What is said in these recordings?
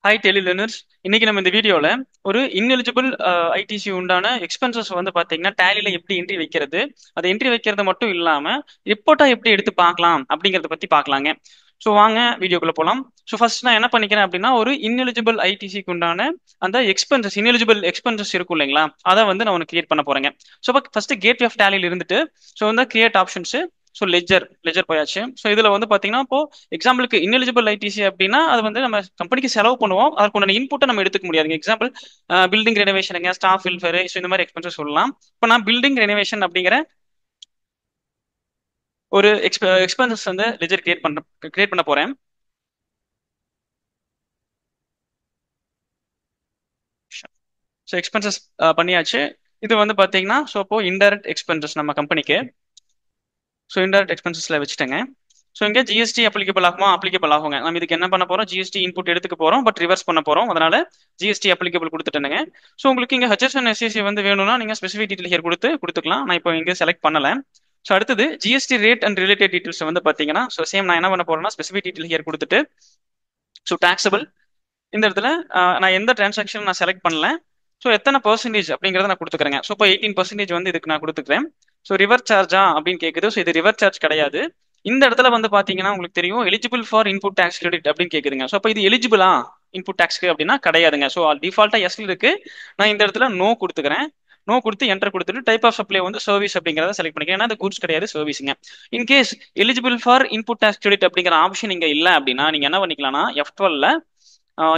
Hi டெலி learners. இன்னைக்கு நம்ம இந்த வீடியோல ஒரு இன்எலிஜிபிள் ஐடிசி உண்டான எக்ஸ்பென்சஸ் வந்து பாத்தீங்கன்னா டேலில எப்படி என்ட்ரி வைக்கிறது, அதை என்ட்ரி வைக்கிறது மட்டும் இல்லாம ரிப்போர்ட்டா எப்படி எடுத்து பார்க்கலாம் அப்படிங்கறத பத்தி பார்க்கலாங்க. ஸோ வாங்க வீடியோக்குள்ள போலாம். ஸோ ஃபர்ஸ்ட் நான் என்ன பண்ணிக்கிறேன் அப்படின்னா ஒரு இன்எலிஜிபிள் ஐடிசிக்கு உண்டான அந்த எக்ஸ்பென்சஸ் இன்எலிஜிபிள் எக்ஸ்பென்சஸ் இருக்கும் இல்லைங்களா, அதை வந்து நான் ஒன்று கிரியேட் பண்ண போறேங்க. ஸோ இப்போ ஃபர்ஸ்ட் கேட் ஆஃப் டேலியில் இருந்துட்டு ஸோ வந்து கிரியேட் ஆப்ஷன்ஸ். ஸோ லெஜர் போயாச்சு. ஸோ இதுல வந்து பாத்தீங்கன்னா இப்போ எக்ஸாம்பிளுக்கு இன்எலிஜிபிள் ஐடிசி அப்படின்னா அது வந்து நம்ம கம்பெனிக்கு செலவு பண்ணுவோம், அதுக்குண்டான இன்புட்டை நம்ம எடுத்துக்க முடியாதுங்க. எக்ஸாம்பிள் பில்டிங் ரெனோவேஷனுங்க, ஸ்டாஃப் வெல்ஃபேர், ஸோ இந்த மாதிரி எக்ஸ்பென்சஸ் சொல்லலாம். இப்போ நான் பில்டிங் ரெனோவேஷன் அப்படிங்கிற ஒரு எக்ஸ்பென்சஸ் வந்து லெஜர் கிரியேட் பண்ண போறேன். ஸோ எக்ஸ்பென்சஸ் பண்ணியாச்சு. இது வந்து பாத்தீங்கன்னா ஸோ இப்போ இன்டைரக்ட் எக்ஸ்பென்சஸ் நம்ம கம்பெனிக்கு. ஸோ இன்டைரக்ட் எக்ஸ்பென்சஸ்ல வச்சுட்டேங்க. ஸோ இங்கே ஜிஎஸ்டி அப்ளிகபிள் ஆகுமா? அப்ளிகபிள் ஆகுங்க. நம்ம இதுக்கு என்ன பண்ண போறோம்? ஜிஎஸ்டி இன்புட் எடுத்துக்க போறோம், பட் ரிவர்ஸ் பண்ண போறோம். அதனால ஜிஎஸ்டி அப்ளிகபிள் கொடுத்துட்டேனுங்க. ஸோ உங்களுக்கு இங்கே ஹெச்எஸ்என் எஸ்சிசி வந்து வேணும்னா நீங்க ஸ்பெசிஃபிக் டீட்டெயில் ஹியர் கொடுத்துக்கலாம். நான் இப்போ இங்கே செலக்ட் பண்ணல. ஸோ அடுத்தது GST rate and related details வந்து பாத்தீங்கன்னா ஸோ சேம் நான் என்ன பண்ண போறேன்னா ஸ்பெசிஃபிக் டீட்டெயில் ஹியர் கொடுத்துட்டு ஸோ டாக்ஸபிள் இந்த இடத்துல நான் எந்த டிரான்சாக்ஷன் நான் செலக்ட் பண்ணல. ஸோ எத்தனை பர்சன்டேஜ் அப்படிங்கிறத நான் கொடுத்துக்கிறேங்க. ஸோ இப்போ 18% வந்து இதுக்கு நான் கொடுத்துக்கிறேன். ஸோ ரிவர் சார்ஜா அப்படின்னு கேட்குது. ஸோ இது ரிவர் சார்ஜ் கிடையாது. இந்த இடத்துல வந்து பாத்தீங்கன்னா உங்களுக்கு தெரியும் eligible for input tax credit அப்படின்னு கேக்குதுங்க. ஸோ அப்போ இது எலிஜிபிளா இன்புட் டேக்ஸ்க்கு அப்படின்னா கிடையாதுங்க. ஸோ டிஃபால்ட்டா எஸ்ல இருக்கு. நான் இந்த இடத்துல நோ கொடுத்துக்கிறேன். நோ கொடுத்து என்டர் கொடுத்துட்டு டைப் ஆஃப் சப்ளை வந்து சர்வீஸ் அப்படிங்கிறத செலக்ட் பண்ணிக்கிறேன். ஏன்னா அது கூட்ஸ் கிடையாது, சர்வீஸுங்க. In case eligible for input tax credit அப்படிங்கிற ஆப்ஷன் இங்க இல்லை அப்படின்னா நீங்க என்ன பண்ணிக்கலாம்னா F12ல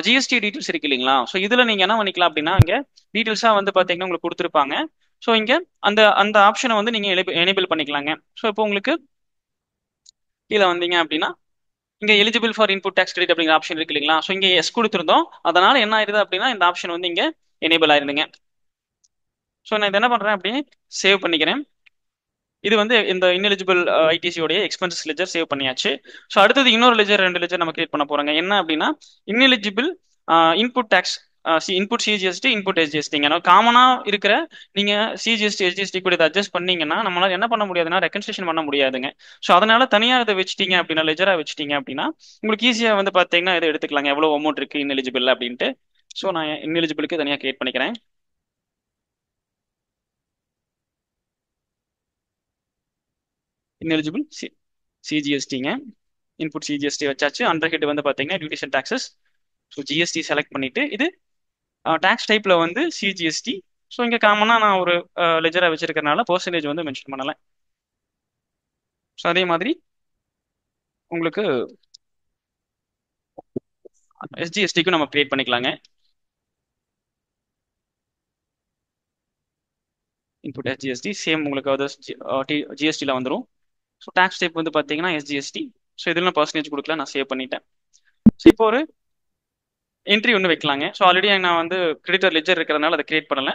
ஜிஎஸ்டி டீட்டெயில்ஸ் இருக்கு இல்லைங்களா. ஸோ இதுல நீங்க என்ன பண்ணிக்கலாம் அப்படின்னா இங்க டீட்டெயில்ஸா வந்து பாத்தீங்கன்னா உங்களுக்கு கொடுத்துருப்பாங்க. ஸோ இங்க அந்த அந்த ஆப்ஷனை வந்து நீங்க எனேபிள் பண்ணிக்கலாங்க. ஸோ இப்போ உங்களுக்கு கீழே வந்தீங்க அப்படின்னா இங்க eligible for input tax credit அப்படிங்கிற ஆப்ஷன் இருக்கு இல்லைங்களா. ஸோ இங்க எஸ் கொடுத்துருந்தோம், அதனால என்ன ஆயிருது அப்படின்னா இந்த ஆப்ஷன் வந்து இங்க எனேபிள் ஆயிருதுங்க. ஸோ நான் இதை என்ன பண்றேன் அப்படியே சேவ் பண்ணிக்கிறேன். இது வந்து இந்த இன்எலிஜிபிள் ஐடிசி உடைய எக்ஸ்பென்சஸ் லெஜர் சேவ் பண்ணியாச்சு. ஸோ அடுத்தது இன்னொரு லெஜர், ரெண்டு லெஜர் நம்ம கிரியேட் பண்ண போறாங்க. என்ன அப்படின்னா ineligible input tax input CGST, input எஸ்ஜிஎஸ்டிங்க. காமனா இருக்கிற நீங்க சிஜிஎஸ்டி எஸ்ஜிஎஸ்டி கூட இதை அட்ஜஸ்ட் பண்ணீங்கன்னா நம்மளால என்ன பண்ண முடியாதுன்னா ரெக்கன்ஸ்ட்ரக்ஷன் பண்ண முடியாதுங்க. ஸோ அதனால தனியா இதை வச்சுட்டீங்க அப்படின்னா லெஜரா வச்சுட்டீங்க அப்படின்னா உங்களுக்கு ஈஸியா வந்து பாத்தீங்கன்னா இதை எடுத்துக்கலாங்க, எவ்வளவு அமௌண்ட் இருக்கு இன்எலிஜிபிள் அப்படின்ட்டு. ஸோ நான் இன்எலிஜிபிளுக்கு தனியா கிரியேட் பண்ணிக்கிறேன். இன்எலிஜிபிள் சிஜிஎஸ்டிங்க. இன்புட் சிஜிஎஸ்டி வச்சாச்சு. அண்டர் ஹெட் வந்து பாத்தீங்கன்னா duties and taxes. So GST select பண்ணிட்டு இது டாக்ஸ் டைப்ல வந்து சிஜிஎஸ்டி. ஸோ இங்க காமனா நான் ஒரு லெஜரா வச்சிருக்கறனால பர்சன்டேஜ் வந்து மென்ஷன் பண்ணல. ஸோ அதே மாதிரி உங்களுக்கு எஸ்ஜிஎஸ்டிக்கும் நம்ம கிரியேட் பண்ணிக்கலாங்க. இன்புட் எஸ்ஜிஎஸ்டி சேம் உங்களுக்கு அது ஜிஎஸ்டியில் வந்துடும். ஸோ டாக்ஸ் டைப் வந்து பார்த்தீங்கன்னா எஸ்ஜிஎஸ்டி. ஸோ இதில் நான் பர்சன்டேஜ் கொடுக்கல, நான் சேவ் பண்ணிட்டேன். ஸோ இப்போ ஒரு என்ட்ரி ஒன்று வைக்கலாங்க. ஸோ ஆல்ரெடி நான் வந்து கிரெடிட்டர் லெஜர் இருக்கிறதுனால அதை கிரியேட் பண்ணல.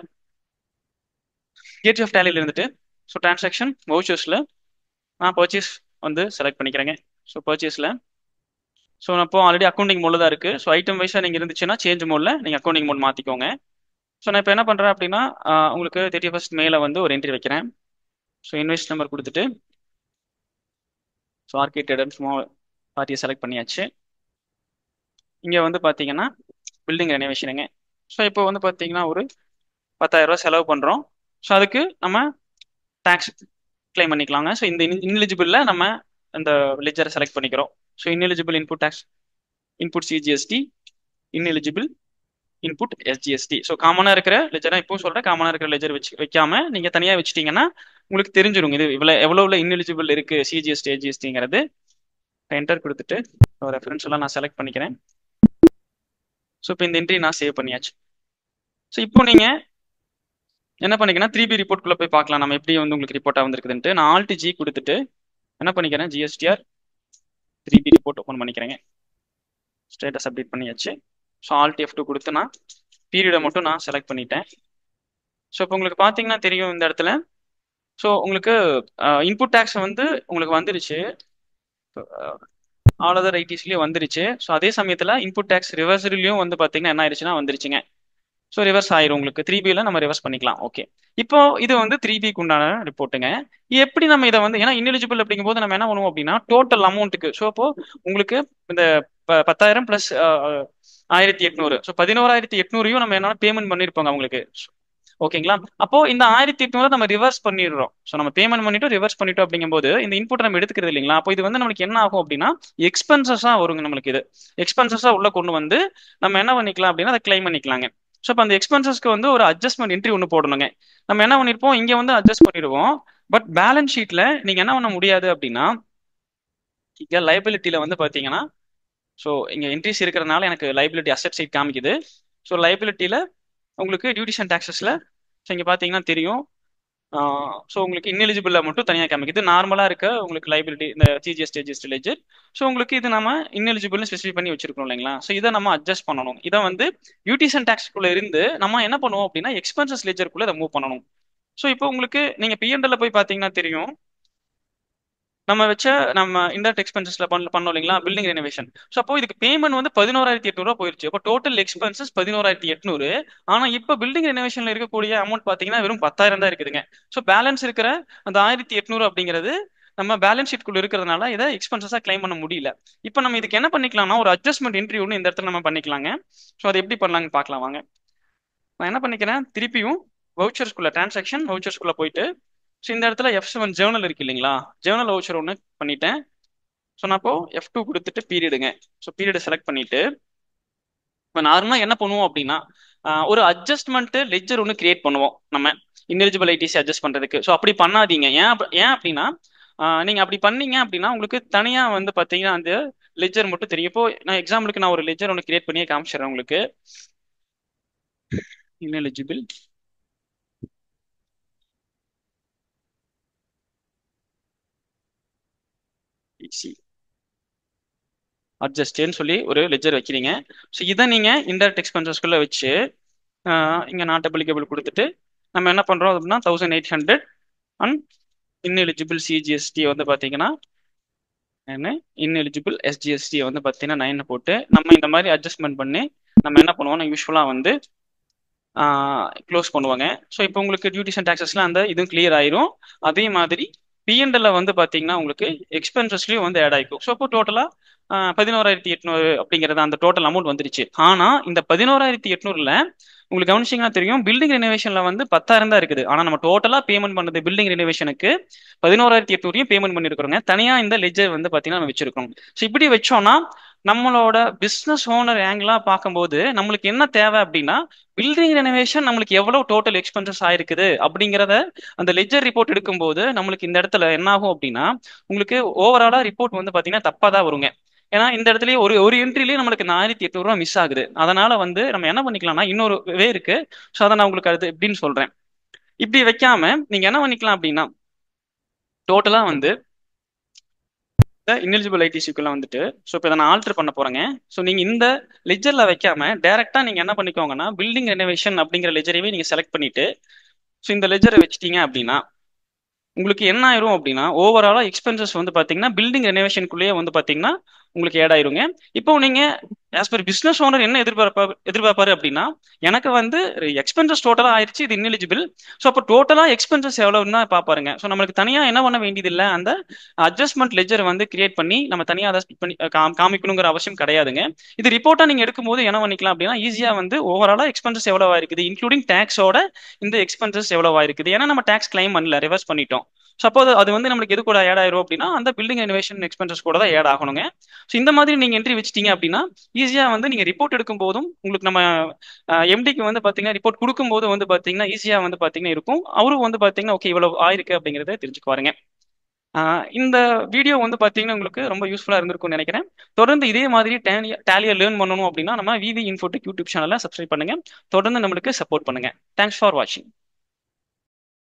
கேட் ஆஃப் டேலியில் இருந்துட்டு ஸோ டிரான்சாக்ஷன் வவுச்சர்ஸில் நான் பர்ச்சேஸ் வந்து செலக்ட் பண்ணிக்கிறேங்க. ஸோ பர்ச்சேஸில் ஸோ இப்போ ஆல்ரெடி அக்கௌண்டிங் மோடில் தான் இருக்குது. ஸோ ஐட்டம் வைஸாக நீங்கள் இருந்துச்சுன்னா சேஞ்ச் மோடில் நீங்கள் அக்கௌண்டிங் மோட் மாற்றிக்கோங்க. ஸோ நான் இப்போ என்ன பண்ணுறேன் அப்படின்னா உங்களுக்கு 31st மேல வந்து ஒரு என்ட்ரி வைக்கிறேன். ஸோ இன்வெஸ்ட் நம்பர் கொடுத்துட்டு ஸோ ஆர்கிடெக்ட் சும்மா பார்ட்டியை செலக்ட் பண்ணியாச்சு. இங்கே வந்து பார்த்தீங்கன்னா பில்டிங் ரெனோவேஷனுங்க. ஸோ இப்போ வந்து பார்த்தீங்கன்னா ஒரு 10,000 ரூபா செலவு பண்ணுறோம். ஸோ அதுக்கு நம்ம டேக்ஸ் கிளைம் பண்ணிக்கலாங்க. ஸோ இந்த இன்எலிஜிபிளில் நம்ம இந்த லெஜரை செலக்ட் பண்ணிக்கிறோம். So ineligible input tax, input CGST, ineligible input SGST. So காமனாக இருக்கிற லெஜரை இப்போ சொல்கிறேன், காமனாக இருக்கிற லெஜர் வைக்காம நீங்கள் தனியாக வச்சுட்டீங்கன்னா உங்களுக்கு தெரிஞ்சிடும் இது எவ்வளோ இன்எலிஜிபிள் இருக்கு சிஜிஎஸ்டி எஸ்ஜிஎஸ்டிங்கிறது. என்டர் கொடுத்துட்டு ரெஃபரன்ஸ் எல்லாம் நான் செலக்ட் பண்ணிக்கிறேன். ஸோ இப்போ இந்த என்ட்ரி நான் சேவ் பண்ணியாச்சு. ஸோ இப்போ நீங்க என்ன பண்ணிக்கன்னா 3B ரிப்போர்ட்குள்ள போய் பார்க்கலாம் நம்ம எப்படி வந்து உங்களுக்கு ரிப்போர்ட்டாக வந்திருக்குதுன்ட்டு. நான் Alt G கொடுத்துட்டு என்ன பண்ணிக்கிறேன் GSTR 3B ரிப்போர்ட் ஓப்பன் பண்ணிக்கிறேங்க. ஸ்டேட்டஸ் அப்டேட் பண்ணியாச்சு. ஸோ Alt F2 கொடுத்து நான் பீரியடை மட்டும் நான் செலக்ட் பண்ணிட்டேன். ஸோ இப்போ உங்களுக்கு பார்த்தீங்கன்னா தெரியும் இந்த இடத்துல. ஸோ உங்களுக்கு இன்புட் டேக்ஸ் வந்து உங்களுக்கு வந்துருச்சு, ஆல் அதர் ஐடிஸ்லயும் வந்துருச்சு. ஸோ அதே சமயத்தில் இன்புட் டேக்ஸ் ரிவர்சல்லையும் வந்து பார்த்தீங்கன்னா என்ன ஆயிடுச்சுன்னா வந்துருச்சுங்க. ஸோ ரிவர்ஸ் ஆயிரும் உங்களுக்கு 3B நம்ம ரிவர்ஸ் பண்ணிக்கலாம். ஓகே, இப்போ இது வந்து 3Bக்கு உண்டான ரிப்போர்ட்டுங்க. எப்படி நம்ம இதை வந்து, ஏன்னா இன்எலிஜிபிள் அப்படிங்கும் போது நம்ம என்ன பண்ணுவோம் அப்படின்னா டோட்டல் அமௌண்ட்டுக்கு, ஸோ அப்போ உங்களுக்கு இந்த 10,000 பிளஸ் 1,800, ஸோ 11,800 நம்ம என்ன பேமெண்ட் பண்ணிருப்போங்க அவங்களுக்கு. ஓகேங்களா? அப்போ இந்த 1,800 நம்ம ரிவர்ஸ் பண்ணிடுறோம். ஸோ நம்ம பேமெண்ட் பண்ணிட்டு ரிவர்ஸ் பண்ணிட்டோம் அப்படிங்கும்போது இந்த இன்புட் நம்ம எடுத்துக்கிறது இல்லைங்களா? அப்போ இது வந்து நம்மளுக்கு என்ன ஆகும் அப்படின்னா எக்ஸ்பென்சஸா வருங்க. நம்மளுக்கு இது எக்ஸ்பென்சஸா உள்ள கொண்டு வந்து நம்ம என்ன பண்ணிக்கலாம் அப்படின்னா அதை கிளைம் பண்ணிக்கலாங்க. ஸோ அப்போ அந்த எக்ஸ்பென்சஸ்க்கு வந்து ஒரு அட்ஜஸ்ட்மெண்ட் என்ட்ரி ஒன்று போடணுங்க. நம்ம என்ன பண்ணிருப்போம், இங்க வந்து அட்ஜஸ்ட் பண்ணிடுவோம். பட் பேலன்ஸ் ஷீட்ல நீங்க என்ன பண்ண முடியாது அப்படின்னா, இங்க லைபிலிட்டியில வந்து பாத்தீங்கன்னா, ஸோ இங்க என்ட்ரிஸ் இருக்கிறதுனால எனக்கு லைபிலிட்டி அசெட் சைட் காமிக்குது. ஸோ லைபிலிட்டியில உங்களுக்கு டியூட்டிஸ் அண்ட் டாக்ஸஸ்ல, ஸோ இங்க பாத்தீங்கன்னா தெரியும். ஸோ உங்களுக்கு இன்எலிஜிபிள் மட்டும் தனியாக காமிக்குது. நார்மலா இருக்க உங்களுக்கு லைபிலிட்டி இந்த ஜிஎஸ்டி லெஜர். ஸோ உங்களுக்கு இது நம்ம இன்எலிஜிபிள்னு ஸ்பெசிஃபை பண்ணி வச்சிருக்கோம் இல்லைங்களா? ஸோ இதை நம்ம அட்ஜஸ்ட் பண்ணணும். இதை வந்து டியூட்டிஸ் அண்ட் டாக்ஸ்க்குள்ள இருந்து நம்ம என்ன பண்ணுவோம் அப்படின்னா எக்ஸ்பென்சஸ் லெஜருக்குள்ள இதை மூவ் பண்ணணும். ஸோ இப்போ உங்களுக்கு நீங்க பிஎன்எல்ல போய் பாத்தீங்கன்னா தெரியும், நம்ம இன்டர்ட் எக்ஸ்பென்சஸ்ல பண்ணோம் இல்லைங்களா, பில்டிங் ரெனோவேஷன். ஸோ அப்போ இதுக்கு பேமெண்ட் வந்து 11,800 போயிருச்சு. அப்போ டோட்டல் எக்ஸ்பென்சஸ் 11,800. ஆனா இப்போ பில்டிங் ரெனோவேஷன்ல இருக்கக்கூடிய அமௌண்ட் பாத்தீங்கன்னா வெறும் 10,000 தான் இருக்குதுங்க. ஸோ பேலன்ஸ் இருக்கிற அந்த 1,800 அப்படிங்கிறது நம்ம பேலன்ஸ் ஷீட்குள்ள இருக்கிறதுனால இதை எக்ஸ்பென்சஸா கிளைம் பண்ண முடியல. இப்போ நம்ம இதுக்கு என்ன பண்ணிக்கலாம்னா ஒரு அட்ஜஸ்ட்மெண்ட் என்ட்ரி ஒன்று இந்த இடத்துல நம்ம பண்ணிக்கலாங்க. ஸோ அதை எப்படி பண்ணலாங்கன்னு பார்க்கலாம் வாங்க. நான் என்ன பண்ணிக்கிறேன், திருப்பியும் வவுச்சர்ஸ்குள்ள டிரான்சாக்ஷன் வவுச்சர்ஸ்குள்ள போயிட்டு, ஸோ இந்த இடத்துல F7 ஜேர்னல் இருக்கு இல்லைங்களா, ஜேர்னல் வவுச்சர் ஒன்று பண்ணிட்டேன். ஸோ நான் இப்போ F2 கொடுத்துட்டு பீரியடுங்க. ஸோ பீரியடை செலக்ட் பண்ணிட்டு இப்போ நார்மலாக என்ன பண்ணுவோம் அப்படின்னா ஒரு அட்ஜஸ்ட்மெண்ட் லெஜர் ஒன்று கிரியேட் பண்ணுவோம் நம்ம இன்எலிஜிபிள் ஐடிசி அட்ஜஸ்ட் பண்றதுக்கு. ஸோ அப்படி பண்ணாதீங்க. ஏன் அப்படின்னா நீங்க அப்படி பண்ணீங்க அப்படின்னா உங்களுக்கு தனியா வந்து பாத்தீங்கன்னா அந்த லெஜர் மட்டும் தெரியும். இப்போ நான் எக்ஸாம்பிளுக்கு நான் ஒரு லெஜர் ஒன்று கிரியேட் பண்ணியே காமிச்சிடுறேன் உங்களுக்கு. இன்எலிஜிபிள் அட்ஜஸ்ட்னு சொல்லி ஒரு லெஜர் வைக்கிறீங்க. ஸோ இதை நீங்க இன்டர்ட் எக்ஸ்பென்சஸ்குள்ள வச்சு இங்க நாட் அப்ளிகபிள் கொடுத்துட்டு நம்ம என்ன பண்றோம் அப்படின்னா 1,800 அண்ட் இன்எலிஜிபிள் சிஜிஎஸ்டி வந்து பாத்தீங்கன்னா இன்எலிஜிபிள் எஸ்ஜிஎஸ்டி வந்து பாத்தீங்கன்னா 9 போட்டு நம்ம இந்த மாதிரி அட்ஜஸ்ட்மெண்ட் பண்ணி நம்ம என்ன பண்ணுவோம்னா யூஸ்வலா வந்து க்ளோஸ் பண்ணுவாங்க. ஸோ இப்போ உங்களுக்கு டியூட்டிஸ் அண்ட் டாக்ஸஸ்லாம் அந்த இதுவும் கிளியர் ஆயிரும். அதே மாதிரி பிஎன்எல்ல வந்து பாத்தீங்கன்னா உங்களுக்கு எக்ஸ்பென்சஸ்லயும் வந்து ஆட் ஆயிக்கும். ஸோ அப்போ டோட்டலா 11,800 அப்படிங்கிறது அந்த டோட்டல் அமௌண்ட் வந்துருச்சு. ஆனா இந்த 11,800ல உங்களுக்கு கவனிச்சிங்கன்னா தெரியும் பில்டிங் ரெனோவேஷன்ல வந்து 10,000 தான் இருக்குது. ஆனா நம்ம டோட்டலா பேமெண்ட் பண்ணது பில்டிங் ரெனோவேஷனுக்கு 11,800 பேமெண்ட் பண்ணிருக்கிறோங்க. தனியா இந்த லெஜர் வந்து பாத்தீங்கன்னா நம்ம வச்சிருக்கோம். ஸோ இப்படி வச்சோம்னா நம்மளோட பிசினஸ் ஓனர் ஆங்கிளா பார்க்கும்போது நம்மளுக்கு என்ன தேவை அப்படின்னா பில்டிங் ரெனோவேஷன் நம்மளுக்கு எவ்வளவு டோட்டல் எக்ஸ்பென்சஸ் ஆயிருக்குது அப்படிங்கிறத அந்த லெஜர் ரிப்போர்ட் எடுக்கும்போது நம்மளுக்கு இந்த இடத்துல என்ன ஆகும் அப்படின்னா உங்களுக்கு ஓவராலா ரிப்போர்ட் வந்து பாத்தீங்கன்னா தப்பா தான் வருங்க. ஏன்னா இந்த இடத்துலயே ஒரு ஒரு என்ட்ரிலேயே நம்மளுக்கு 1,800 மிஸ் ஆகுது. அதனால வந்து நம்ம என்ன பண்ணிக்கலாம்னா இன்னொரு வே இருக்கு. ஸோ அதை நான் உங்களுக்கு அது எப்படின்னு சொல்றேன். இப்படி வைக்காம நீங்க என்ன பண்ணிக்கலாம் அப்படின்னா டோட்டலா வந்து இன்எலிஜிபிள் ஐடிசிக்குள்ள வந்துட்டு, ஸோ இப்போ இதை நான் ஆல்டர் பண்ண போறேங்க. ஸோ நீங்க இந்த லெஜர்ல வைக்காம டைரக்டா நீங்க என்ன பண்ணிக்கோங்கன்னா பில்டிங் ரெனோவேஷன் அப்படிங்கிற லெஜரையே நீங்க செலக்ட் பண்ணிட்டு ஸோ இந்த லெஜரை வச்சிட்டீங்க அப்படின்னா உங்களுக்கு என்ன ஆயிரும் அப்படின்னா ஓவராலா எக்ஸ்பென்சஸ் வந்து பாத்தீங்கன்னா பில்டிங் ரெனோவேஷனுக்குள்ளேயே வந்து பாத்தீங்கன்னா உங்களுக்கு ஏட் ஆயிருங்க. இப்போ நீங்க ஆஸ் பர் பிசினஸ் ஓனர் என்ன எதிர்பார்ப்பாரு அப்படின்னா எனக்கு வந்து எக்ஸ்பென்சஸ் டோட்டலா ஆயிடுச்சு, இது இன்எலிஜிபிள். ஸோ அப்போ டோட்டலா எக்ஸ்பென்சஸ் எவ்வளவுன்னு தான் பாப்பாருங்க. ஸோ நம்மளுக்கு தனியா என்ன பண்ண வேண்டியது இல்லை, அந்த அட்ஜஸ்ட்மெண்ட் லெஜர் வந்து கிரியேட் பண்ணி நம்ம தனியா அதை பண்ணி காமிக்கணுங்கிற அவசியம் கிடையாதுங்க. இது ரிப்போர்ட்டா நீங்க எடுக்கும்போது என்ன பண்ணிக்கலாம் அப்படின்னா ஈஸியா வந்து ஓவராலா எக்ஸ்பென்சஸ் எவ்வளவு ஆயிருக்குது இன்க்ளூடிங் டேக்ஸோட இந்த எக்ஸ்பென்சஸ் எவ்வளவு ஆயிருக்குது. ஏன்னா நம்ம டேக்ஸ் கிளைம் பண்ணல, ரிவர்ஸ் பண்ணிட்டோம். சப்போஸ் அது வந்து நம்மளுக்கு எது கூட ஆட் ஆயிரும் அப்படின்னா அந்த பில்டிங் ரெனோவேஷன் எக்ஸ்பென்சஸ் கூட தான் ஆட் ஆகணுங்க. ஸோ இந்த மாதிரி நீங்க என்ட்ரி வச்சிட்டீங்க அப்படின்னா ஈஸியா வந்து நீங்க ரிப்போர்ட் எடுக்கும் போதும் உங்களுக்கு நம்ம எம்டிக்கு வந்து பாத்தீங்கன்னா ரிப்போர்ட் கொடுக்கும் போது வந்து பாத்தீங்கன்னா ஈஸியா வந்து பாத்தீங்கன்னா இருக்கும். அவரும் வந்து பாத்தீங்கன்னா ஓகே இவ்வளவு ஆயிருக்கு அப்படிங்கறத தெரிஞ்சுக்குவாருங்க. இந்த வீடியோ வந்து பாத்தீங்கன்னா உங்களுக்கு ரொம்ப யூஸ்ஃபுல்லா இருந்திருக்கும்னு நினைக்கிறேன். தொடர்ந்து இதே மாதிரி டேலியை லேர்ன் பண்ணணும் அப்படின்னா நம்ம விவி இன்ஃபோடெக் யூடியூப் சேனலை சப்ஸ்கிரைப் பண்ணுங்க. தொடர்ந்து நம்மளுக்கு சப்போர்ட் பண்ணுங்க. தேங்க்ஸ் ஃபார் வாட்சிங்.